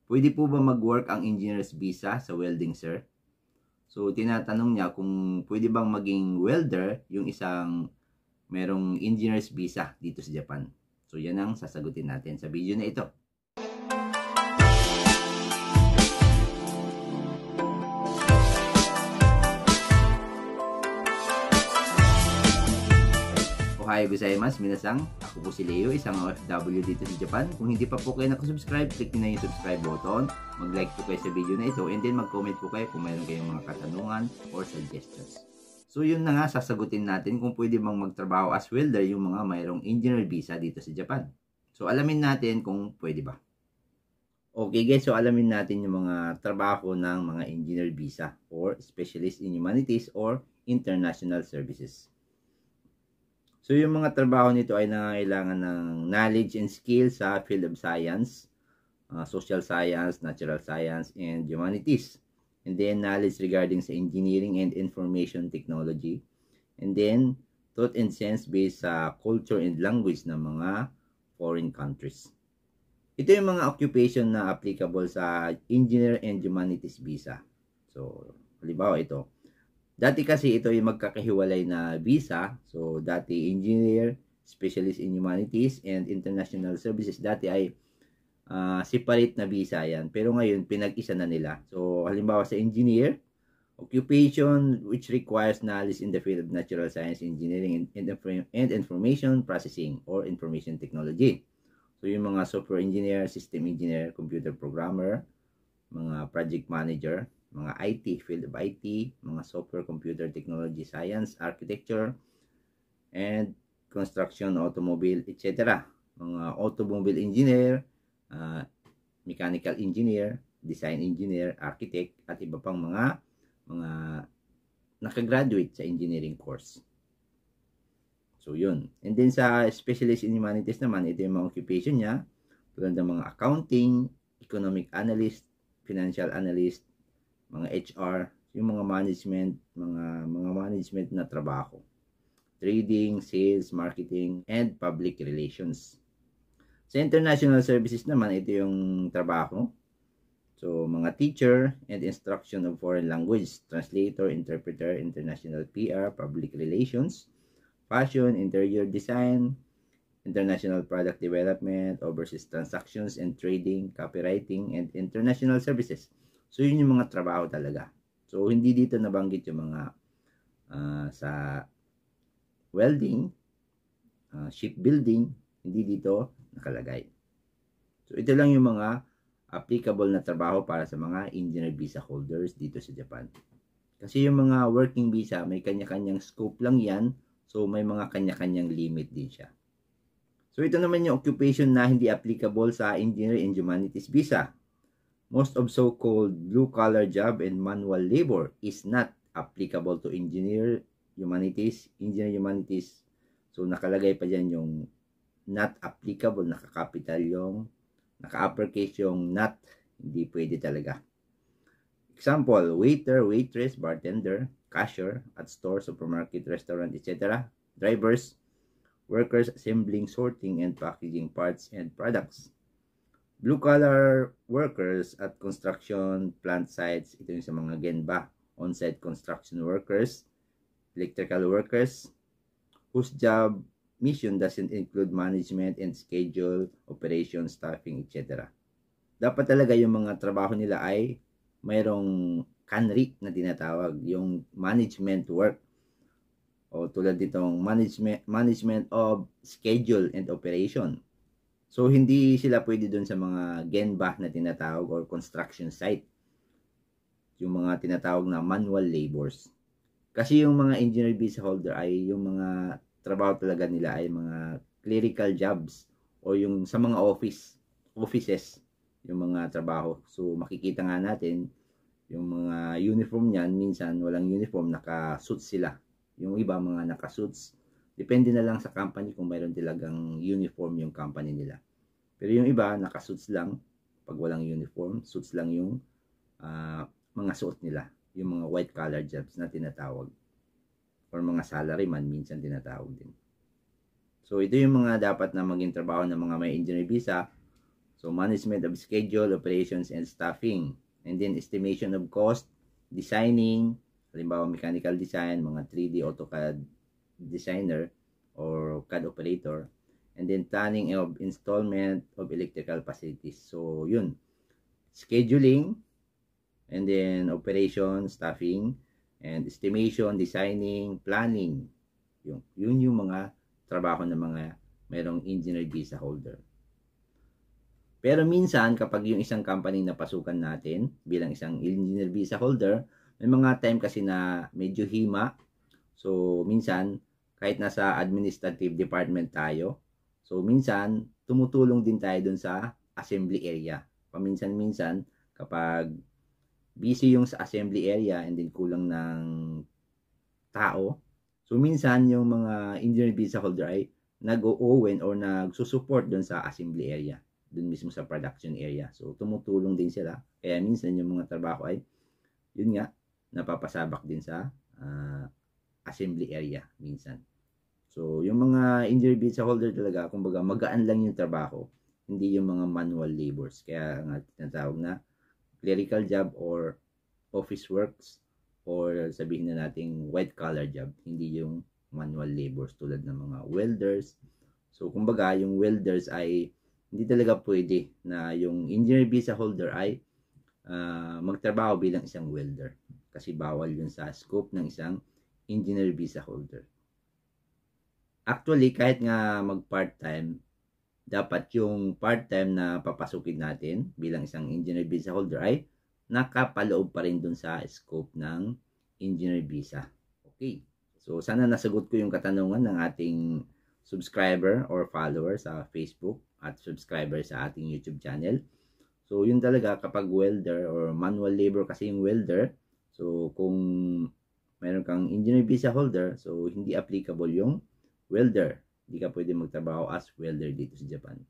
pwede po ba mag-work ang engineer's visa sa welding, sir? So, tinatanong niya kung pwede bang maging welder yung isang merong engineer's visa dito sa Japan. So, yan ang sasagutin natin sa video na ito. Ohayou gozaimasu, minasang. Ako po si Leo, isang OFW dito sa Japan. Kung hindi pa po kayo nakasubscribe, click nyo na yung subscribe button. Mag-like po kayo sa video na ito, and then mag-comment po kayo kung mayroon kayong mga katanungan or suggestions. So yun na nga, sasagutin natin kung pwede bang magtrabaho as welder yung mga mayroong engineer visa dito sa Japan. So alamin natin kung pwede ba. Okay guys, so alamin natin yung mga trabaho ng mga engineer visa or specialist in humanities or international services. So yung mga trabaho nito ay nangangailangan ng knowledge and skill sa field of science, social science, natural science, and humanities. And then knowledge regarding sa engineering and information technology. And then thought and sense based sa culture and language ng mga foreign countries. Ito yung mga occupation na applicable sa engineer and humanities visa. So, halimbawa ito. Dati kasi ito yung magkakahiwalay na visa. So, dati engineer, specialist in humanities, and international services. Dati ay separate na visa yan. Pero ngayon, pinag-isa na nila. So, halimbawa sa engineer, occupation which requires knowledge in the field of natural science, engineering, and information processing or information technology. So, yung mga software engineer, system engineer, computer programmer, mga project manager, mga IT, field of IT, mga software, computer technology, science, architecture, and construction, automobile, etc. Mga automobile engineer, mechanical engineer, design engineer, architect, at iba pang mga nakagraduate sa engineering course. So, yun. And then sa specialist in humanities naman, ito yung mga occupation niya, tulad ng mga accounting, economic analyst, financial analyst, mga HR, yung mga management, mga management na trabaho. Trading, sales, marketing, and public relations. Sa international services naman, ito yung trabaho. So, mga teacher and instruction of foreign language, translator, interpreter, international PR, public relations, fashion, interior design, international product development, overseas transactions and trading, copywriting, and international services. So, yun yung mga trabaho talaga. So, hindi dito nabanggit yung mga sa welding, shipbuilding, hindi dito nakalagay. So, ito lang yung mga applicable na trabaho para sa mga engineer visa holders dito sa Japan. Kasi yung mga working visa, may kanya-kanyang scope lang yan. So, may mga kanya-kanyang limit din siya. So, ito naman yung occupation na hindi applicable sa engineer and humanities visa. Most of so-called blue-collar job and manual labor is not applicable to engineer humanities. So, nakalagay pa dyan yung not applicable, naka-capital yung, naka-uppercase yung not, hindi pwede talaga. Example, waiter, waitress, bartender, cashier at store, supermarket, restaurant, etc. Drivers, workers assembling, sorting, and packaging parts and products. Blue-collar workers at construction plant sites, ito yung sa mga genba, on-site construction workers, electrical workers, whose job mission doesn't include management and schedule, operation, staffing, etc. Dapat talaga yung mga trabaho nila ay mayroong kanri na tinatawag, yung management work. O tulad ditong management of schedule and operation. So, hindi sila pwede dun sa mga genba na tinatawag or construction site. Yung mga tinatawag na manual labors. Kasi yung mga engineer visa holder ay yung mga trabaho talaga nila ay mga clerical jobs o yung sa mga offices, yung mga trabaho. So, makikita nga natin yung mga uniform niyan, minsan walang uniform, naka-suits sila. Yung iba mga naka-suits. Depende na lang sa company kung mayroon talagang uniform yung company nila. Pero yung iba, naka-suits lang. Pag walang uniform, suits lang yung mga suot nila. Yung mga white-collar jobs na tinatawag. Or mga salaryman, minsan tinatawag din. So, ito yung mga dapat na maging trabaho ng mga may engineer visa. So, management of schedule, operations, and staffing. And then, estimation of cost, designing, halimbawa mechanical design, mga 3D AutoCAD designer or CAD operator. And then, planning of installment of electrical facilities. So, yun. Scheduling, and then operation, staffing, and estimation, designing, planning. Yun yung mga trabaho ng mga mayroong engineer visa holder. Pero minsan, kapag yung isang company na pasukan natin bilang isang engineer visa holder, may mga time kasi na medyo hima. So, minsan, kahit nasa administrative department tayo, so minsan, tumutulong din tayo dun sa assembly area. Paminsan-minsan, kapag busy yung sa assembly area and then kulang ng tao, so minsan yung mga engineer visa holder ay nag-o-owen or nagsusupport dun sa assembly area, dun mismo sa production area. So tumutulong din sila. Kaya minsan yung mga trabaho ay, yun nga, napapasabak din sa assembly area minsan. So yung mga engineer visa holder talaga, kumbaga magaan lang yung trabaho, hindi yung mga manual labors. Kaya nga tinatawag na clerical job or office works, or sabihin na nating white collar job, hindi yung manual labors tulad ng mga welders. So kumbaga yung welders ay hindi talaga pwede na yung engineer visa holder ay magtrabaho bilang isang welder, kasi bawal yun sa scope ng isang engineer visa holder. Actually, kahit nga mag part-time, dapat yung part-time na papasukin natin bilang isang engineer visa holder ay nakapaloob pa rin dun sa scope ng engineer visa. Okay. So, sana nasagot ko yung katanungan ng ating subscriber or follower sa Facebook at subscriber sa ating YouTube channel. So, yun talaga kapag welder or manual labor kasi yung welder. So, kung mayroon kang engineer visa holder, so hindi applicable yung welder. Hindi ka pwede magtrabaho as welder dito sa Japan.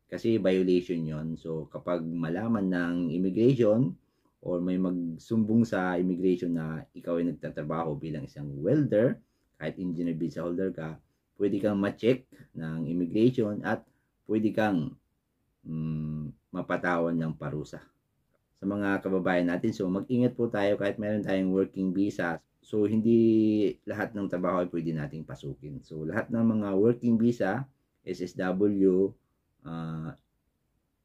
Kasi violation yon. So, kapag malaman ng immigration or may magsumbong sa immigration na ikaw ay nagtatrabaho bilang isang welder, kahit engineer visa holder ka, pwede kang ma-check ng immigration at pwede kang mapatawan ng parusa. Sa mga kababayan natin, so mag-ingat po tayo kahit meron tayong working visa. So, hindi lahat ng trabaho ay pwede nating pasukin. So, lahat ng mga working visa, SSW,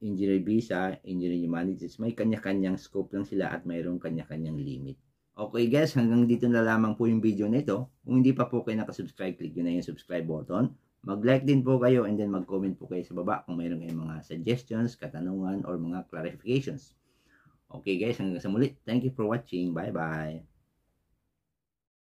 engineer visa, engineering humanities, may kanya-kanyang scope lang sila at mayroong kanya-kanyang limit. Okay guys, hanggang dito na lamang po yung video nito. Kung hindi pa po kayo nakasubscribe, click nyo na yung subscribe button. Mag-like din po kayo and then mag-comment po kayo sa baba kung mayroong kayong mga suggestions, katanungan, or mga clarifications. Okay guys, hanggang sa muli. Thank you for watching. Bye-bye.